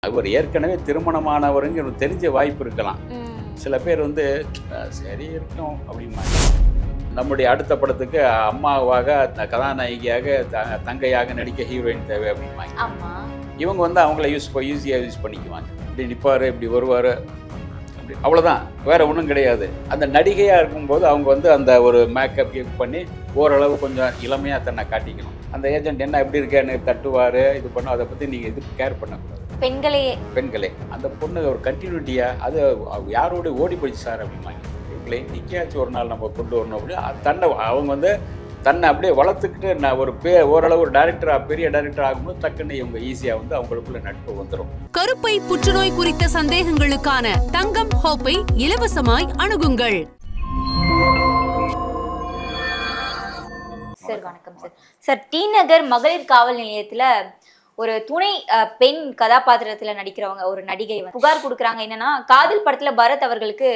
அவர் ஏற்கனவே திருமணமானவருங்க தெரிஞ்ச வாய்ப்பு இருக்கலாம். சில பேர் வந்து சரி இருக்கணும் அப்படிம்பாங்க. நம்முடைய அடுத்த படத்துக்கு அம்மாவாக கதாநாயகியாக தங்கையாக நடிக்க ஹீரோயின் தேவை அப்படிம்பாங்க. இவங்க வந்து அவங்கள ஈஸியாக யூஸ் பண்ணிக்குவாங்க. இப்படி நிற்பார், இப்படி வருவார், அப்படி அவ்வளோதான், வேற ஒன்றும் கிடையாது. அந்த நடிகையாக இருக்கும்போது அவங்க வந்து அந்த ஒரு மேக்கப் பண்ணி ஓரளவு கொஞ்சம் இளமையாக தன்னை காட்டிக்கணும். அந்த ஏஜென்ட் என்ன எப்படி இருக்கேன்னு தட்டுவார், இது பண்ணும், அதை பற்றி நீங்கள் இது கேர் பண்ணக்கூடாது. பெண்களே அந்த பொண்ணு ஒரு கண்டினியூட்டியா அது யாரோட ஓடி போயிடுச்சு சார் அப்படிம்பாங்க. இவங்களே நிற்காச்சும் ஒரு நாள் நம்ம கொண்டு வரணும் அப்படி தன்னை அவங்க வந்து தன்னை அப்படியே வளர்த்துக்கிட்டு நான் ஒரு ஓரளவு ஒரு பெரிய டைரக்டர் ஆகும்போது டக்குன்னு இவங்க ஈஸியாக வந்து அவங்களுக்குள்ள நட்பு வந்துடும். கருப்பை புற்றுநோய் குறித்த சந்தேகங்களுக்கான தங்கம் ஹோப்பை இலவசமாய் அணுகுங்கள். சார் வணக்கம் சார். சார், டி நகர் மகளிர் காவல் நிலையத்துல ஒரு துணை பெண் கதாபாத்திரத்துல நடிக்கிறவங்க ஒரு நடிகை புகார் கொடுக்குறாங்க. என்னன்னா, காதல் படத்துல பரத் அவர்களுக்கு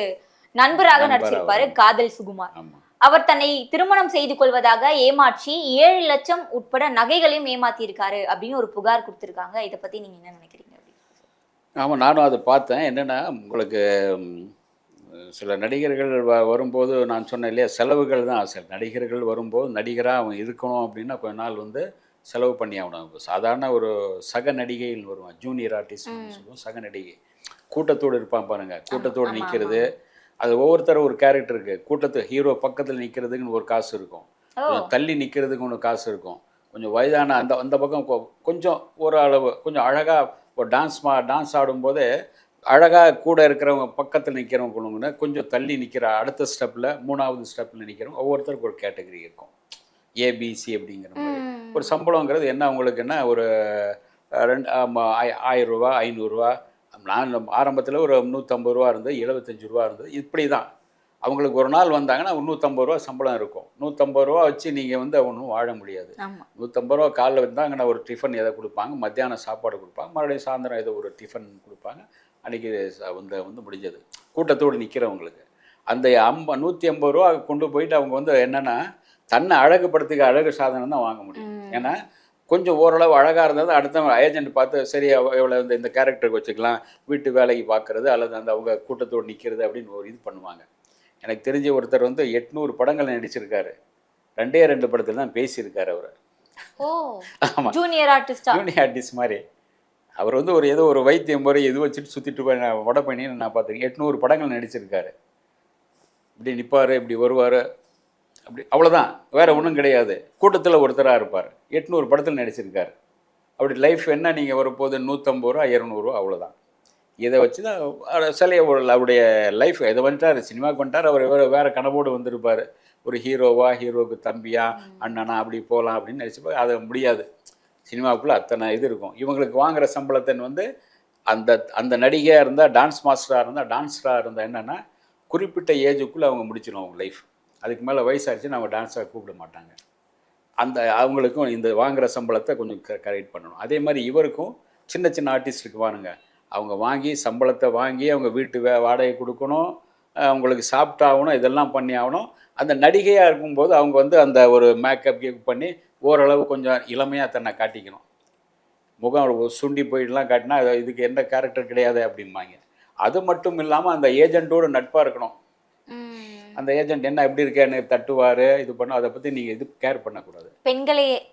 நண்பராக நடிச்சிருப்பாரு காதல் சுகுமார். அவர் தன்னை திருமணம் செய்து கொள்வதாக ஏமாற்றி 7 லட்சம் உட்பட நகைகளையும் ஏமாத்தி இருக்காரு அப்படின்னு ஒரு புகார் கொடுத்திருக்காங்க. இதை பத்தி நீங்க என்ன நினைக்கிறீங்க? ஆமாம், நானும் அதை பார்த்தேன். என்னென்னா, உங்களுக்கு சில நடிகர்கள் வரும்போது நான் சொன்னேன் இல்லையா, செலவுகள் தான். சில நடிகர்கள் வரும்போது நடிகராக அவன் இருக்கணும் அப்படின்னா கொஞ்ச நாள் வந்து செலவு பண்ணி ஆகணும். சாதாரண ஒரு சக நடிகைன்னு வருவான், ஜூனியர் ஆர்டிஸ்ட் சொல்லுவோம், சக நடிகை. கூட்டத்தோடு இருப்பான் பாருங்க, கூட்டத்தோடு நிற்கிறது. அது ஒவ்வொருத்தரும் ஒரு கேரக்டர் இருக்குது. கூட்டத்து ஹீரோ பக்கத்தில் நிற்கிறதுக்குன்னு ஒரு காசு இருக்கும், தள்ளி நிற்கிறதுக்கு ஒன்று காசு இருக்கும். கொஞ்சம் வயதான அந்த பக்கம் கொஞ்சம் ஒரு அளவு கொஞ்சம் அழகாக ஒரு டான்ஸ் ஆடும்போதே அழகாக கூட இருக்கிறவங்க பக்கத்தில் நிற்கிறவங்க கொஞ்சம் தள்ளி நிற்கிற அடுத்த ஸ்டெப்பில் 3வது ஸ்டெப்பில் நிற்கிறவங்க ஒவ்வொருத்தருக்கு ஒரு கேட்டகரி இருக்கும். ஏபிசி அப்படிங்கிற மாதிரி ஒரு சம்பளங்கிறது என்ன அவங்களுக்குன்னா ஒரு 1000 ரூபா 500 ரூபா. நான் ஆரம்பத்தில் ஒரு 150 ரூபா இருந்தது, 75 ரூபா இருந்தது. இப்படி தான் அவங்களுக்கு ஒரு நாள் வந்தாங்கன்னா 150 ரூபா சம்பளம் இருக்கும். 150 ரூபா வச்சு நீங்கள் வந்து ஒன்றும் வாழ முடியாது. 150 ரூபா காலைல வந்தாங்கன்னா ஒரு டிஃபன் எதை கொடுப்பாங்க, மத்தியானம் சாப்பாடு கொடுப்பாங்க, மறுபடியும் சாயந்தரம் ஏதோ ஒரு டிஃபன் கொடுப்பாங்க. அன்றைக்கி வந்து முடிஞ்சது. கூட்டத்தோடு நிற்கிறவங்களுக்கு அந்த 150 ரூபா கொண்டு போயிட்டு அவங்க வந்து என்னென்னா தன்னை அழகுபடுத்திக்க அழகு சாதனம் தான் வாங்க முடியும். ஏன்னா கொஞ்சம் ஓரளவு அழகாக இருந்தது அடுத்த ஏஜென்ட் பார்த்து சரி எவ்வளோ இந்த கேரக்டருக்கு வச்சுக்கலாம், வீட்டு வேலைக்கு பார்க்குறது அல்லது அந்த அவங்க கூட்டத்தோடு நிற்கிறது அப்படின்னு ஒரு இது பண்ணுவாங்க. எனக்கு தெரிஞ்ச ஒருத்தர் வந்து 800 படங்கள் நடிச்சிருக்காரு, 2 படத்தில் தான் பேசியிருக்காரு அவர். ஆமாம், ஜூனியர் ஆர்டிஸ்ட் மாதிரி. அவர் வந்து ஏதோ ஒரு வைத்தியம் முறை இது வச்சுட்டு சுற்றிட்டு போய் வட பண்ணின்னு நான் பார்த்துருக்கேன். 800 படங்கள் நடிச்சிருக்காரு. இப்படி நிற்பார், இப்படி வருவார், அப்படி அவ்வளோதான், வேறு ஒன்றும் கிடையாது. கூட்டத்தில் ஒருத்தராக இருப்பார், 800 படத்தில் நடிச்சிருக்காரு. அப்படி லைஃப் என்ன நீங்கள் வரும்போது 150 ரூபா 200 ரூபா அவ்வளோதான். இதை வச்சு தான் சிலைய அவருடைய லைஃப் இதை வந்துட்டார், சினிமாவுக்கு வந்துட்டார். அவர் வேறு கனவோடு வந்திருப்பார், ஒரு ஹீரோவுக்கு தம்பியா அண்ணனா அப்படி போகலாம் அப்படின்னு நினச்சிப்பா. அது முடியாது. சினிமாவுக்குள்ளே அத்தனை இது இருக்கும். இவங்களுக்கு வாங்குகிற சம்பளத்தை வந்து அந்த நடிகையாக இருந்தால், டான்ஸ் மாஸ்டராக இருந்தால் என்னென்னா குறிப்பிட்ட ஏஜுக்குள்ளே அவங்க முடிச்சிடும் அவங்க லைஃப். அதுக்கு மேலே வயசாகிடுச்சு நம்ம டான்ஸாக கூப்பிட மாட்டாங்க. அவங்களுக்கும் இந்த வாங்குகிற சம்பளத்தை கொஞ்சம் கரெக்ட் பண்ணணும். அதே மாதிரி இவருக்கும் சின்ன ஆர்டிஸ்ட்டுக்கு வாங்க, அவங்க வாங்கி சம்பளத்தை வாங்கி அவங்க வீட்டு வாடகை கொடுக்கணும், அவங்களுக்கு சாப்பிட்டாகணும், இதெல்லாம் பண்ணி ஆகணும். அந்த நடிகையாக இருக்கும்போது அவங்க வந்து அந்த ஒரு மேக்கப் பண்ணி ஓரளவு கொஞ்சம் இளமையாக தன்னை காட்டிக்கணும். முகம் சுண்டி போயிட்டுலாம் காட்டினா இதுக்கு எந்த கேரக்டர் கிடையாது அப்படிம்பாங்க. அது மட்டும் இல்லாமல் அந்த ஏஜென்ட்டோடு நட்பாக இருக்கணும். அந்த ஏஜென்ட் என்ன எப்படி இருக்கேன்னு தட்டுவார், இது பண்ணும், அதை பற்றி நீங்கள் இது கேர் பண்ணக்கூடாது.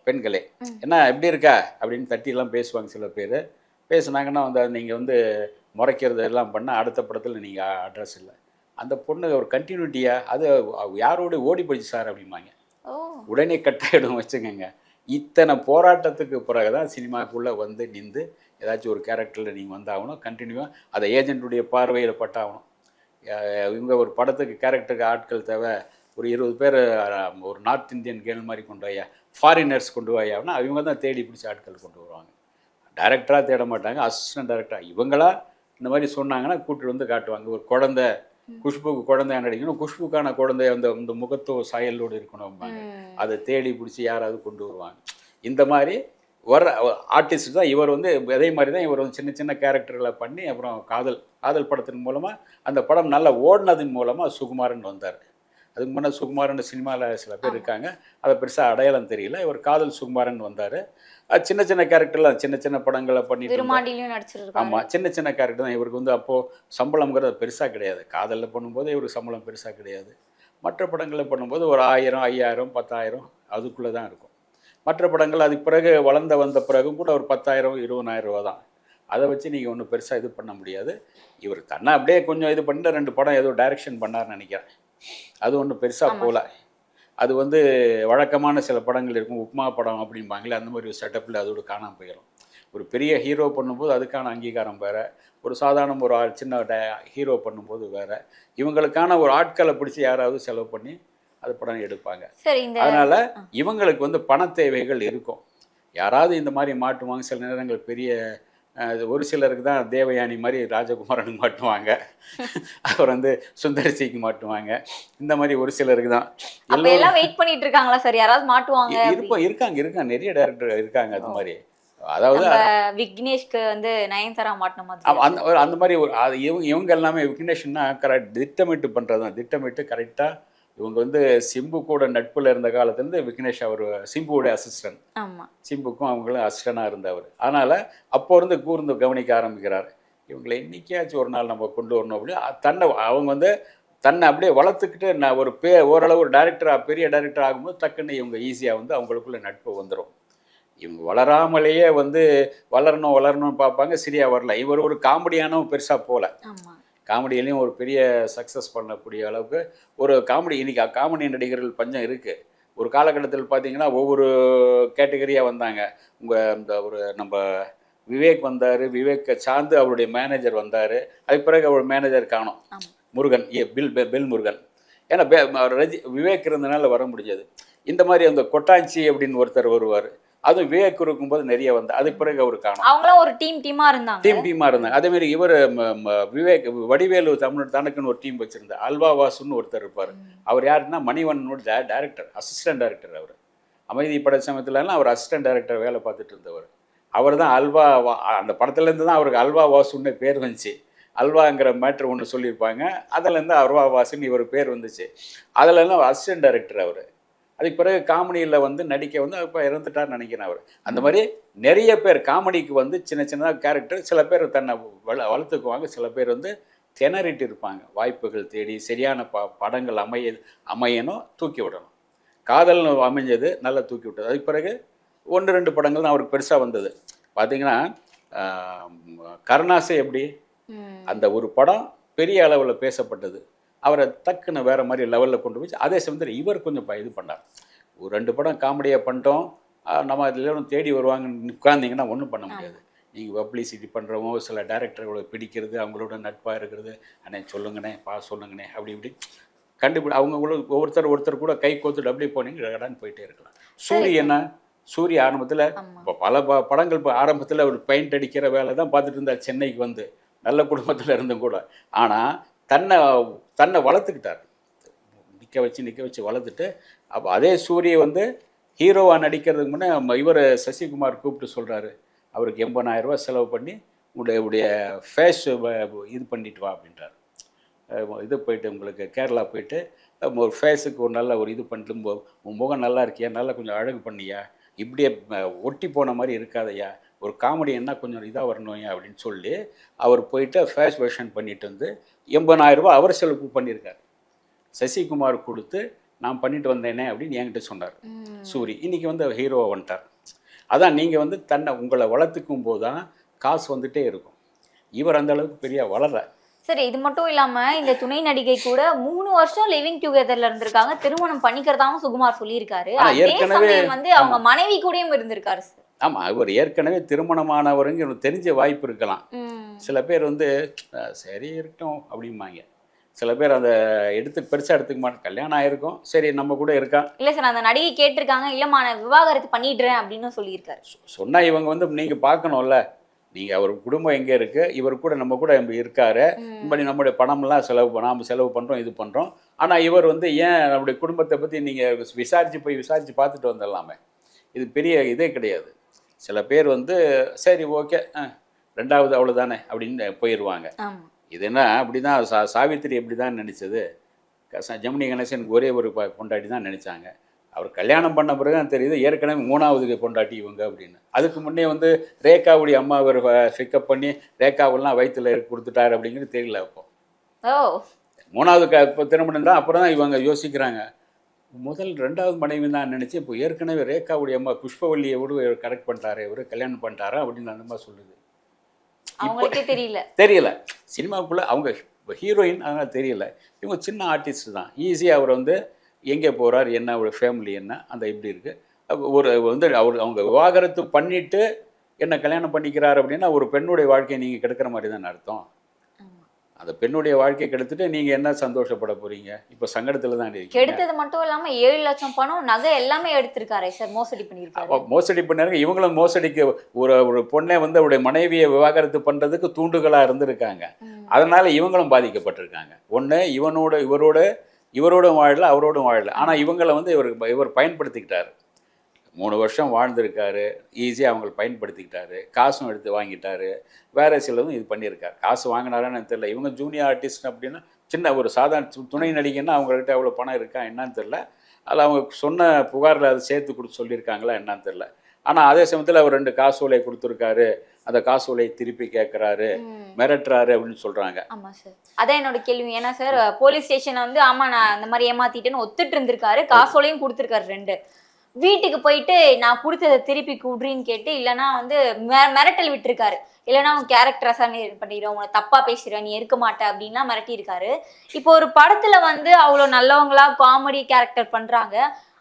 பெண்களே என்ன எப்படி இருக்கா அப்படின்னு தட்டிலாம் பேசுவாங்க. சில பேர் பேசுனாங்கன்னா வந்து நீங்கள் வந்து முறைக்கிறது எல்லாம் பண்ணால் அடுத்த படத்தில் நீங்கள் அட்ரஸ் இல்லை. அந்த பொண்ணு ஒரு கண்டினியூட்டியாக அது யாரோட ஓடி போயிடுச்சு சார் அப்படிம்பாங்க. உடனே கட்டாயிடும் வச்சுக்கோங்க. இத்தனை போராட்டத்துக்கு பிறகு தான் சினிமாவுக்குள்ளே வந்து நின்று ஏதாச்சும் ஒரு கேரக்டரில் நீங்கள் வந்தாகணும். கண்டினியூவாக அதை ஏஜென்ட்டுடைய பார்வையில் பட்டாகணும். இவங்க ஒரு படத்துக்கு கேரக்டருக்கு ஆட்கள் தேவை, ஒரு 20 பேர் ஒரு நார்த் இந்தியன் கேர்ள் மாதிரி கொண்டு வாயா, ஃபாரினர்ஸ் கொண்டு வாயா அப்படின்னா இவங்க தான் தேடி பிடிச்ச ஆட்கள் கொண்டு வருவாங்க. டைரக்டராக தேட மாட்டாங்க, அசிஸ்டன்ட் டைரக்டராக இவங்களா இந்த மாதிரி சொன்னாங்கன்னா கூப்பிட்டு வந்து காட்டுவாங்க. ஒரு குழந்தை குஷ்புக்கு குழந்தையா நடிக்கணும், குஷ்புக்கான குழந்தை அந்த முகத்துவ சாயலோடு இருக்கணும், அதை தேடி பிடிச்சி யாராவது கொண்டு வருவாங்க. இந்த மாதிரி வர்ற ஆர்டிஸ்ட் தான் இவர் வந்து. அதே மாதிரி தான் இவர் வந்து சின்ன கேரக்டர்களை பண்ணி அப்புறம் காதல் படத்தின் மூலமாக அந்த படம் நல்லா ஓடினதன் மூலமாக சுகுமாரன் வந்தார். அதுக்கு முன்னே சுகுமாரன் சினிமாவில் சில பேர் இருக்காங்க, அதை பெருசாக அடையாளம் தெரியல. இவர் காதல் சுகுமாரன் வந்தார். சின்ன சின்ன கேரக்டர்லாம் சின்ன சின்ன படங்களை பண்ணிட்டு திருமாண்டிலையும் நடிச்சிருக்காரு. ஆமாம், சின்ன சின்ன கேரக்டர் தான். இவருக்கு வந்து அப்போது சம்பளம்ங்கிறது பெருசாக கிடையாது. காதலில் பண்ணும்போது இவருக்கு சம்பளம் பெருசாக கிடையாது. மற்ற படங்களை பண்ணும்போது ஒரு 1000, 5000, 10000 அதுக்குள்ளே தான் இருக்கும். மற்ற படங்கள் அதுக்கு பிறகு வந்த பிறகும் கூட ஒரு 10,000, 20,000 ரூபா தான். அதை வச்சு நீங்கள் ஒன்றும் பெருசாக இது பண்ண முடியாது. இவர் தன்னை அப்படியே கொஞ்சம் இது பண்ணிட்டு 2 படம் ஏதோ டைரக்ஷன் பண்ணார்னு நினைக்கிறேன். அது ஒன்றும் பெருசாக போகல. அது வந்து வழக்கமான சில படங்கள் இருக்கும், உப்மா படம் அப்படிம்பாங்களே, அந்த மாதிரி ஒரு செட்டப்பில் அதோடு காணாமல் போயிடும். ஒரு பெரிய ஹீரோ பண்ணும்போது அதுக்கான அங்கீகாரம் வேறு, ஒரு சாதாரண ஒரு சின்ன ஹீரோ பண்ணும்போது வேறு. இவங்களுக்கான ஒரு ஆட்களை பிடிச்சி யாராவது செலவு பண்ணி அது படம் எடுப்பாங்க. அதனால் இவங்களுக்கு வந்து பண தேவைகள் இருக்கும். யாராவது இந்த மாதிரி மாட்டுவாங்க. சில நேரங்கள் பெரிய ஒரு சிலருக்கு தான் தேவயானி மாதிரி ராஜகுமாரனுக்கு மாட்டுவாங்க, அப்புறம் வந்து சுந்தரசிக்கு மாட்டுவாங்க. இந்த மாதிரி ஒரு சிலருக்கு தான் எல்லாம் வெயிட் பண்ணிட்டு இருக்காங்களா சார்? யாராவது மாட்டுவாங்க? இருக்காங்க நிறைய டைரக்டர் இருக்காங்க அது மாதிரி. அதாவது விக்னேஷ்க்கு வந்து நயன்தாரா மாட்டின மாதிரி அந்த மாதிரி ஒரு இவங்க எல்லாமே விக்னேஷ்னா கரெக்ட் திட்டமிட்டு பண்ணுறது தான். திட்டமிட்டு கரெக்டாக இவங்க வந்து சிம்பு கூட நட்பில் இருந்த காலத்துலேருந்து விக்னேஷ் அவர் சிம்புவோடைய அசிஸ்டன்ட். சிம்புக்கும் அவங்களும் அசிஸ்டண்டாக இருந்தவர். அதனால் அப்போ இருந்து கூர்ந்து கவனிக்க ஆரம்பிக்கிறார். இவங்களை என்றைக்காச்சும் ஒரு நாள் நம்ம கொண்டு வரணும் அப்படி அவங்க வந்து தன்னை அப்படியே வளர்த்துக்கிட்டு நான் ஒரு ஓரளவு ஒரு டைரக்டராக பெரிய டைரக்டர் ஆகும்போது டக்குன்னு இவங்க ஈஸியாக வந்து அவங்களுக்குள்ள நட்பு வந்துடும். இவங்க வளராமலேயே வந்து வளரணும்னு பார்ப்பாங்க, சரியாக வரல. இவர் ஒரு காமெடியானவும் பெருசாக போகல. காமெடியிலையும் ஒரு பெரிய சக்ஸஸ் பண்ணக்கூடிய அளவுக்கு ஒரு காமெடி, இன்றைக்கி காமெடி நடிகர்கள் பஞ்சம் இருக்குது. ஒரு காலகட்டத்தில் பார்த்தீங்கன்னா ஒவ்வொரு கேட்டகரியாக வந்தாங்க. இந்த ஒரு நம்ம விவேக் வந்தார், விவேக்கை சார்ந்து அவருடைய மேனேஜர் வந்தார். அதுக்கு பிறகு அவர் மேனேஜர் காணோம், முருகன், பெல் முருகன். ஏன்னா விவேக் இருந்தனால வர முடிஞ்சது. இந்த மாதிரி அந்த கொட்டாஞ்சி அப்படின்னு ஒருத்தர் வருவார், அதுவும் விவேக் இருக்கும்போது நிறைய வந்து அதுக்கு பிறகு அவர் காணும். அவங்களும் ஒரு டீமா இருந்தாங்க. அதேமாரி இவர் விவேக் வடிவேலு தனக்குன்னு ஒரு டீம் வச்சிருந்தார். அல்வா வாசுன்னு ஒருத்தர் இருப்பார். அவர் யாருன்னா மணிவண்ணனோட டைரக்டர், அசிஸ்டன்ட் டைரக்டர். அவர் அமைதி பட சமயத்துலலாம் அவர் அசிஸ்டன்ட் டைரக்டர் வேலை பார்த்துட்டு இருந்தவர். அவர் தான் அல்வா அந்த படத்துலேருந்து தான் அவருக்கு அல்வா வாசுன்னு பேர் வந்துச்சு. அல்வாங்கிற மேட்ரு ஒன்று சொல்லியிருப்பாங்க, அதிலேருந்து அல்வா வாசுன்னு இவர் பேர் வந்துச்சு. அதிலெல்லாம் அசிஸ்டன்ட் டைரக்டர் அவர். அதுக்கு பிறகு காமெடியில் வந்து நடிக்க வந்து இப்போ இறந்துட்டார்னு நினைக்கிறேன் அவர். அந்த மாதிரி நிறைய பேர் காமெடிக்கு வந்து சின்ன சின்னதாக கேரக்டர், சில பேர் தன்னை வளர்த்துக்குவாங்க, சில பேர் வந்து திணறிட்டு இருப்பாங்க. வாய்ப்புகள் தேடி சரியான படங்கள் அமையணும், தூக்கி விடணும். காதல்னு அமைஞ்சது நல்லா தூக்கி விட்டது. அதுக்கு பிறகு 1-2 படங்கள் தான் அவருக்கு பெருசாக வந்தது. பார்த்தீங்கன்னா கருணாசை எப்படி அந்த ஒரு படம் பெரிய அளவில் பேசப்பட்டது, அவரை டக்குன்னு வேறு மாதிரி லெவலில் கொண்டு போய். அதே சமயத்தில் இவர் கொஞ்சம் இது பண்ணார். ஒரு 2 படம் காமெடியாக பண்ணிட்டோம், நம்ம அதில் தேடி வருவாங்கன்னு உட்கார்ந்திங்கன்னா ஒன்றும் பண்ண முடியாது. நீங்கள் பப்ளிசிட்டி பண்ணுறவங்க சில டைரக்டர்களை பிடிக்கிறது, அவங்களோட நட்பாக இருக்கிறது, அண்ணே சொல்லுங்கண்ணே சொல்லுங்கண்ணே அப்படி இப்படி அவங்களும் ஒருத்தர் கூட கை கோத்துட்டு அப்படியே போனீங்க கடான்னு போயிட்டே இருக்கலாம். சூரிய ஆரம்பத்தில் இப்போ பல படங்கள் இப்போ ஆரம்பத்தில் ஒரு பெயிண்ட் அடிக்கிற வேலை தான் பார்த்துட்டு இருந்தார் சென்னைக்கு வந்து, நல்ல குடும்பத்தில் இருந்தும் கூட. ஆனால் தன்னை வளர்த்துக்கிட்டார், நிற்க வச்சு வளர்த்துட்டு. அப்போ அதே சூரிய வந்து ஹீரோவாக நடிக்கிறதுக்கு முன்னே இவர் சசிகுமார் கூப்பிட்டு சொல்கிறாரு, அவருக்கு 80,000 ரூபா செலவு பண்ணி உடைய ஃபேஸ் இது பண்ணிட்டு வா அப்படின்றார். இது போயிட்டு உங்களுக்கு கேரளா போயிட்டு ஒரு ஃபேஸுக்கு ஒரு நல்ல ஒரு இது பண்ணிட்டு, உன் முகம் நல்லா இருக்கியா, நல்லா கொஞ்சம் அழகு பண்ணியா, இப்படியே ஒட்டி போன மாதிரி இருக்காதையா, ஒரு காமெடி என்ன கொஞ்சம் இதாக வரணும்யா அப்படின்னு சொல்லி அவர் போயிட்டு ஃபேஸ் வெர்ஷன் பண்ணிட்டு வந்து 80,000 ரூபா அவர் செலவு பண்ணியிருக்கார். சசிகுமார் கொடுத்து நான் பண்ணிட்டு வந்தேனே அப்படின்னு என்கிட்ட சொன்னார் சூரி. இன்றைக்கி வந்து ஹீரோவை வந்துட்டார். அதான் நீங்கள் வந்து உங்களை வளர்த்துக்கும் போது தான் காசு வந்துகிட்டே இருக்கும். இவர் அந்த அளவுக்கு பெரிய வளர. சரி, இது மட்டும் இல்லாம இந்த துணை நடிகை கூட 3 வருஷம் லிவிங் டுகெதர்ல இருந்திருக்காங்க, திருமணம் பண்ணிக்கிறதாவும் சுகுமார் சொல்லியிருக்காரு. ஏற்கனவே வந்து அவங்க மனைவி கூடயும் இருந்திருக்காரு சார். ஆமாம், இவர் ஏற்கனவே திருமணமானவருங்க தெரிஞ்ச வாய்ப்பு இருக்கலாம். சில பேர் வந்து சரி இருக்கட்டும் அப்படிம்பாங்க. சில பேர் அந்த பெருசாக எடுத்துக்க மாட்டேன். கல்யாணம் ஆயிருக்கும், சரி நம்ம கூட இருக்கா. இல்லை சார், அந்த நடிகை கேட்டிருக்காங்க, இல்லைம்மா நான் விவாகரத்து பண்ணிடுறேன் அப்படின்னு சொல்லியிருக்காரு. சொன்னால் இவங்க வந்து நீங்கள் பார்க்கணும்ல, நீங்கள் அவர் குடும்பம் எங்கே இருக்குது, இவர் கூட நம்ம கூட இருக்காரு, இப்படி நம்முடைய பணம்லாம் நாம் செலவு பண்ணுறோம், இது பண்ணுறோம். ஆனால் இவர் வந்து ஏன் நம்முடைய குடும்பத்தை பற்றி நீங்கள் விசாரித்து பார்த்துட்டு வந்துடலாமே. இது பெரிய இதே கிடையாது. சில பேர் வந்து சரி ஓகே 2வது அவ்வளோதானே அப்படின்னு போயிடுவாங்க. இது என்ன அப்படி தான் சாவித்திரி எப்படி தான் நினச்சது, ஜெமினி கணேசனுக்கு ஒரே ஒரு பொண்டாட்டி தான் நினச்சாங்க. அவர் கல்யாணம் பண்ண பிறகு தான் தெரியுது ஏற்கனவே 3வது பொண்டாட்டி இவங்க அப்படின்னு. அதுக்கு முன்னே வந்து ரேகாவுடைய அம்மா அவர் பிக்கப் பண்ணி ரேகாவெல்லாம் வயிற்றுல கொடுத்துட்டாரு அப்படிங்கிறது தெரியல. அப்போ ஓ 3வது திருமணம் தான். அப்புறம் தான் இவங்க யோசிக்கிறாங்க, முதல் 2வது மனைவி தான் நினச்சி இப்போ ஏற்கனவே ரேகாவுடைய அம்மா புஷ்பவல்லியை விட கரெக்ட் பண்ணிட்டாரு, இவர் கல்யாணம் பண்ணிட்டாரா அப்படின்னு அந்த மாதிரி சொல்லுது. அவங்களுக்கே தெரியல சினிமாவுக்குள்ளே அவங்க ஹீரோயின், அதனால் தெரியல. இவங்க சின்ன ஆர்டிஸ்ட் தான். ஈஸியாக அவர் வந்து எங்கே போகிறார், என்ன ஒரு ஃபேமிலி என்ன அந்த இப்படி இருக்குது. ஒரு வந்து அவங்க விவாகரத்து பண்ணிவிட்டு என்ன கல்யாணம் பண்ணிக்கிறார் அப்படின்னா ஒரு பெண்ணுடைய வாழ்க்கையை நீங்கள் கெடுக்கிற மாதிரி தான் அர்த்தம். அந்த பெண்ணுடைய வாழ்க்கையை கெடுத்துட்டு நீங்கள் என்ன சந்தோஷப்பட போகிறீங்க? இப்போ சங்கடத்தில் தான் இருக்கீங்க. கெடுத்தது மட்டும் இல்லாமல் 7 லட்சம் பணம் நகை எல்லாமே எடுத்திருக்காரு சார். மோசடி பண்ணியிருக்காரு. மோசடி பண்ணாருங்க. இவங்களும் மோசடிக்கு ஒரு பொண்ணை வந்து அவருடைய மனைவியை விவாகரத்து பண்ணுறதுக்கு தூண்டுகளாக இருந்திருக்காங்க. அதனால் இவங்களும் பாதிக்கப்பட்டிருக்காங்க. ஒன்று இவரோட வாழல, அவரோடும் வாழல. ஆனால் இவங்களை வந்து இவர் பயன்படுத்திக்கிட்டாரு. 3 வருஷம் வாழ்ந்திருக்காரு, ஈஸியாக அவங்களை பயன்படுத்திக்கிட்டாரு, காசும் எடுத்து வாங்கிட்டாரு, வேறு சிலதும் இது பண்ணியிருக்காரு. காசு வாங்கினாரான்னு தெரியல. இவங்க ஜூனியர் ஆர்டிஸ்ட் அப்படின்னா சின்ன ஒரு சாதாரண துணை நடிகைன்னா அவங்ககிட்ட அவ்வளோ பணம் இருக்கா என்னன்னு தெரில. அதில் அவங்க சொன்ன புகாரில் அதை சேர்த்து கொடுத்து சொல்லியிருக்காங்களா என்னன்னு தெரில. ஆனால் அதே சமயத்தில் அவர் 2 காசோலை கொடுத்துருக்காரு, அந்த காசோலை திருப்பி கேட்குறாரு, மிரட்டுறாரு அப்படின்னு சொல்கிறாங்க. ஆமாம் சார், அதான் என்னோட கேள்வி. ஏன்னா சார் போலீஸ் ஸ்டேஷனை வந்து ஆமாம் நான் இந்த மாதிரி ஏமாற்றிட்டேன்னு ஒத்துட்டு இருந்திருக்காரு, காசோலையும் கொடுத்துருக்காரு 2. வீட்டுக்கு போயிட்டு நான் கொடுத்ததை திருப்பி கூடுறின்னு கேட்டு இல்லைனா வந்து மிரட்டல் விட்டுருக்காரு. இல்லைனா அவன் கேரக்டர் அசாசினேட் பண்ணிடுவோம், உன்னை தப்பா பேசுறேன், நீ இருக்க மாட்டே அப்படின்னா மிரட்டியிருக்காரு. இப்போ ஒரு படத்துல வந்து அவ்வளோ நல்லவங்களா காமெடி கேரக்டர் பண்றாங்க,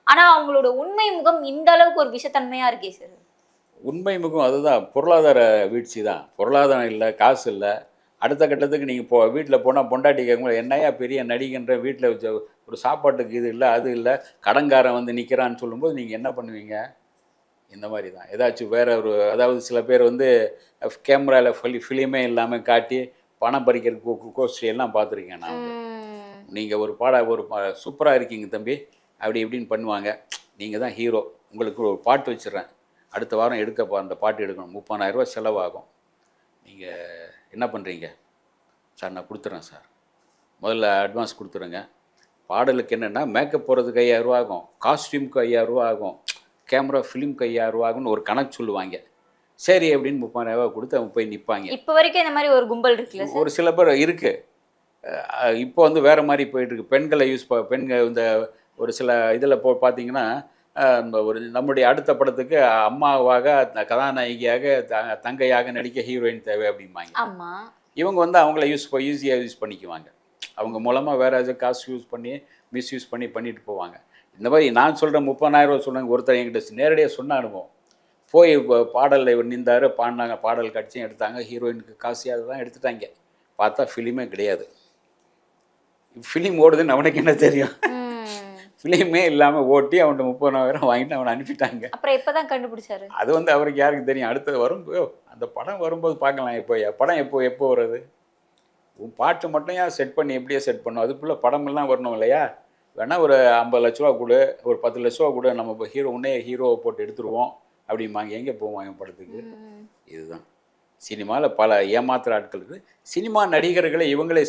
ஆனா அவங்களோட உண்மை முகம் இந்த அளவுக்கு ஒரு விஷத்தன்மையா இருக்கே சார். உண்மை முகம் அதுதான், பொருளாதார வீழ்ச்சி தான். பொருளாதாரம் இல்லை, காசு இல்லை. அடுத்த கட்டத்துக்கு நீங்கள் வீட்டில் போனால் பொண்டாட்டி கேட்கும்போது என்னையா பெரிய நடிகன்ற, வீட்டில் ஒரு சாப்பாட்டுக்கு இது இல்லை அது இல்லை, கடன்காரன் வந்து நிற்கிறான்னு சொல்லும்போது நீங்கள் என்ன பண்ணுவீங்க? இந்த மாதிரி தான் ஏதாச்சும் வேற ஒரு, அதாவது சில பேர் வந்து கேமராவில் ஃபிலிமே இல்லாமல் காட்டி பணம் பறிக்கிற கோஷ்டி எல்லாம் பார்த்துருக்கேன் நான். நீங்கள் ஒரு சூப்பராக இருக்கீங்க தம்பி அப்படி இப்படின்னு பண்ணுவாங்க. நீங்கள் தான் ஹீரோ, உங்களுக்கு ஒரு பாட்டு வச்சிடுறேன், அடுத்த வாரம் அந்த பாட்டு எடுக்கணும், 30,000 ரூபா செலவாகும், நீங்கள் என்ன பண்ணுறீங்க? சார் நான் கொடுத்துட்றேன் சார், முதல்ல அட்வான்ஸ் கொடுத்துருங்க. பாடலுக்கு என்னென்னா மேக்கப் போகிறதுக்கு 5,000 ரூபா ஆகும், காஸ்டியூமுக்கு 5,000 ரூபா ஆகும், கேமரா ஃபிலிம்க்கு 5,000 ரூபா ஆகும்னு ஒரு கணக்கு சொல்லுவாங்க. சரி அப்படின்னு 30,000 ரூபா கொடுத்து அவங்க போய் நிற்பாங்க. இப்போ வரைக்கும் இந்த மாதிரி ஒரு கும்பல் இருக்குல்ல சார்? ஒரு சில பேர் இருக்குது. இப்போ வந்து வேறு மாதிரி போயிட்டுருக்கு. பெண்களை பெண்கள் இந்த ஒரு சில இதில் பார்த்தீங்கன்னா நம்முடைய அடுத்த படத்துக்கு அம்மாவாக கதாநாயகியாக தங்கையாக நடிக்க ஹீரோயின் தேவை அப்படிம்பாங்க. ஆமாம், இவங்க வந்து அவங்கள ஈஸியாக யூஸ் பண்ணிக்குவாங்க. அவங்க மூலமாக வேறு ஏதாச்சும் காசு யூஸ் பண்ணி மிஸ்யூஸ் பண்ணிட்டு போவாங்க. இந்த மாதிரி நான் சொல்கிறேன் 30,000 ரூபா சொன்னாங்க. ஒருத்தர் என்கிட்ட நேரடியாக சொன்ன அனுபவம். போய் பாடலில் நின்றார், பாடினாங்க, பாடல் காட்சியும் எடுத்தாங்க, ஹீரோயினுக்கு காசு அதெல்லாம் எடுத்துட்டாங்க. பார்த்தா ஃபிலிமே கிடையாது. ஃபிலிம் ஓடுதுன்னு அவனுக்கு என்ன தெரியும்? ஃபிலிமே இல்லாமல் ஓட்டி அவன்கிட்ட 30,000 வாங்கிட்டு அவனை அனுப்பிட்டாங்க. அப்புறம் எப்போ தான் கண்டுபிடிச்சாரு? அது வந்து அவருக்கு யாருக்கு தெரியும்? அடுத்தது வரும்போது அந்த படம் வரும்போது பார்க்கலாம். படம் எப்போ வருது? உன் பாட்டு மட்டும் ஏன் செட் பண்ணி எப்படியே செட் பண்ணும்? அதுக்குள்ளே படமெல்லாம் வரணும் இல்லையா? வேணால் ஒரு 50 லட்ச ரூபா கொடு, ஒரு 10 லட்ச ரூபா கூட, நம்ம இப்போ ஹீரோவை போட்டு எடுத்துருவோம் அப்படிம்பாங்க. எங்கே போவாங்க படத்துக்கு? இதுதான் சினிமாவில் பல ஏமாத்துற ஆட்கள் இருக்குது. சினிமா நடிகர்களை இவங்களே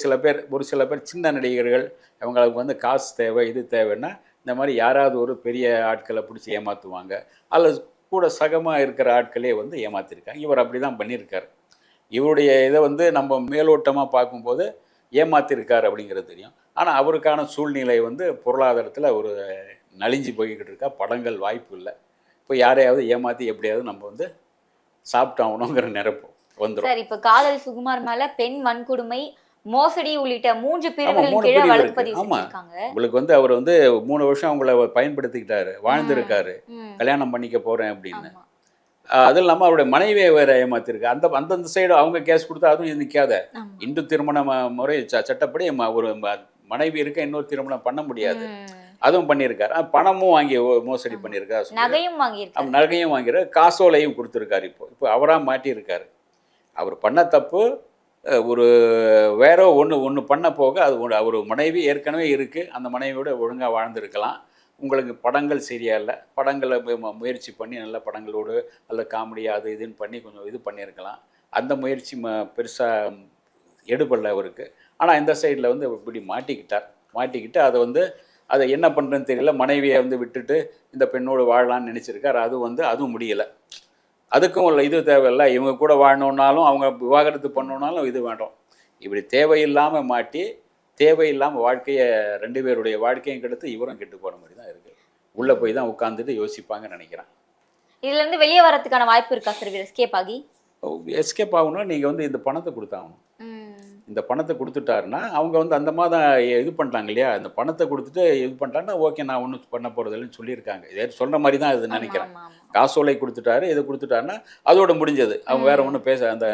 ஒரு சில பேர் சின்ன நடிகர்கள், அவங்களுக்கு வந்து காசு தேவை, இது தேவைன்னா இந்த மாதிரி யாராவது ஒரு பெரிய ஆட்களை பிடிச்சி ஏமாற்றுவாங்க. அல்லது கூட சகமாக இருக்கிற ஆட்களே வந்து ஏமாற்றிருக்காங்க. இவர் அப்படி தான் பண்ணியிருக்கார். இவருடைய இதை வந்து நம்ம மேலோட்டமாக பார்க்கும்போது ஏமாற்றிருக்கார் அப்படிங்கிறது தெரியும். ஆனால் அவருக்கான சூழ்நிலை வந்து பொருளாதாரத்தில் ஒரு நலிஞ்சு போய்கிட்டு இருக்கா. படங்கள் வாய்ப்பு இல்லை. இப்போ யாரையாவது ஏமாற்றி எப்படியாவது நம்ம வந்து சாப்பிட்டாகணுங்கிற நிரப்பு வந்துடும். சார் இப்போ காதல் சுகுமார் மேலே பெண் வன்கொடுமை, மோசடி உள்ளிட்ட 3 பிரிவுகளின் கீழே வழக்கு பதிவு செஞ்சிருக்காங்க. உங்களுக்கு வந்து அவர் வந்து 3 வருஷம் அவங்கள பயன்படுத்திக்கிட்டாரு, வாழ்ந்திருக்காரு, கல்யாணம் பண்ணிக்க போகிறேன் அப்படின்னு. அது இல்லாமல் அவருடைய மனைவியை வேற ஏமாத்திருக்கு. அந்தந்த சைடு அவங்க கேஸ் கொடுத்தா அதுவும் நிற்காத. இந்து திருமண முறை சட்டப்படி ஒரு மனைவி இருக்க இன்னொரு திருமணம் பண்ண முடியாது. அதுவும் பண்ணியிருக்காரு. பணமும் வாங்கி மோசடி பண்ணியிருக்காரு, நகையும் வாங்கியிருக்காரு, காசோலையும் கொடுத்துருக்காரு. இப்போ அவராக மாட்டியிருக்காரு. அவர் பண்ண தப்பு ஒரு வேற ஒன்று பண்ண போக அது அவர் மனைவி ஏற்கனவே இருக்குது, அந்த மனைவியோட ஒழுங்காக வாழ்ந்துருக்கலாம். உங்களுக்கு படங்கள் சரியா இல்லை, படங்களை முயற்சி பண்ணி நல்ல படங்களோடு நல்ல காமெடியாக அது இதுன்னு பண்ணி கொஞ்சம் இது பண்ணியிருக்கலாம். அந்த முயற்சி பெருசாக எடுபடல அவருக்கு. ஆனால் இந்த சைடில் வந்து இப்படி மாட்டிக்கிட்டார். மாட்டிக்கிட்டு அதை என்ன பண்ணுறதுன்னு தெரியல, மனைவியை விட்டுட்டு இந்த பெண்ணோடு வாழலான்னு நினச்சிருக்காரு. அதுவும் முடியலை. அதுக்கும் உள்ள இது தேவையில்லை, இவங்க கூட வாழணுன்னாலும் அவங்க விவாகரத்து பண்ணணுன்னாலும் இது வேண்டாம். இப்படி தேவையில்லாமல் மாட்டி தேவையில்லாமல் வாழ்க்கையை 2 பேருடைய வாழ்க்கையும் கெடுத்து இவரும் கெட்டு போகிற மாதிரி தான் இருக்குது. உள்ளே போய் தான் உட்காந்துட்டு யோசிப்பாங்கன்னு நினைக்கிறேன். இதுலேருந்து வெளியே வரதுக்கான வாய்ப்பு இருக்கா சார் எஸ்கேப் ஆகி? எஸ்கேப் ஆகணும்னா நீங்கள் இந்த பணத்தை கொடுத்தாகணும். இந்த பணத்தை கொடுத்துட்டாருன்னா அவங்க அந்த மாதம் இது பண்ணிட்டாங்க இல்லையா, இந்த பணத்தை கொடுத்துட்டு இது பண்ணிட்டாங்கன்னா ஓகே நான் ஒன்றும் பண்ண போகிறதில்லன்னு சொல்லியிருக்காங்க. இதே சொல்கிற மாதிரி தான் இது நினைக்கிறேன். காசோலை கொடுத்துட்டாரு, இதை கொடுத்துட்டாருன்னா அதோட முடிஞ்சது. அவங்க வேறு ஒன்றும் அந்த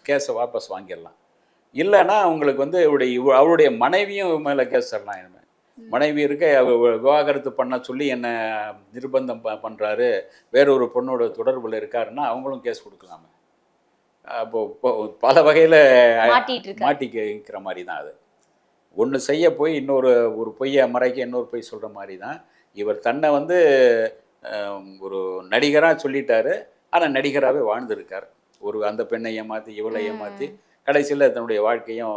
கேஸை வாபஸ் வாங்கிடலாம். இல்லைன்னா அவங்களுக்கு அவருடைய மனைவியும் மேலே கேஸ் தரலாம். இனிமேல் மனைவி இருக்க விவாகரத்து பண்ண சொல்லி என்ன நிர்பந்தம் பண்ணுறாரு, வேறொரு பொண்ணோட தொடர்பில் இருக்காருன்னா அவங்களும் கேஸ் கொடுக்கலாமே. அப்போது பல வகையில் மாட்டிக்கிற மாதிரி தான். அது ஒன்று செய்ய போய் ஒரு பொய்யை மறைக்க இன்னொரு பொய் சொல்கிற மாதிரி தான். இவர் தன்னை ஒரு நடிகராக சொல்லிட்டாரு, ஆனால் நடிகராகவே வாழ்ந்துருக்கார். அந்த பெண்ணை ஏமாற்றி இவளை ஏமாற்றி கடைசியில் தன்னுடைய வாழ்க்கையும்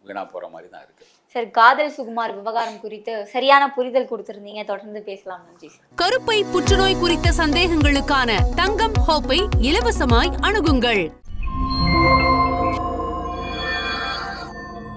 வீணாக போகிற மாதிரி தான் இருக்குது. சார், காதல் சுகுமார் விவகாரம் குறித்து சரியான புரிதல் கொடுத்திருந்தீங்க. தொடர்ந்து பேசலாம். நன்றி. கருப்பை புற்றுநோய் குறித்த சந்தேகங்களுக்கான தங்கம் ஹோப்பை இலவசமாய் அணுகுங்கள்.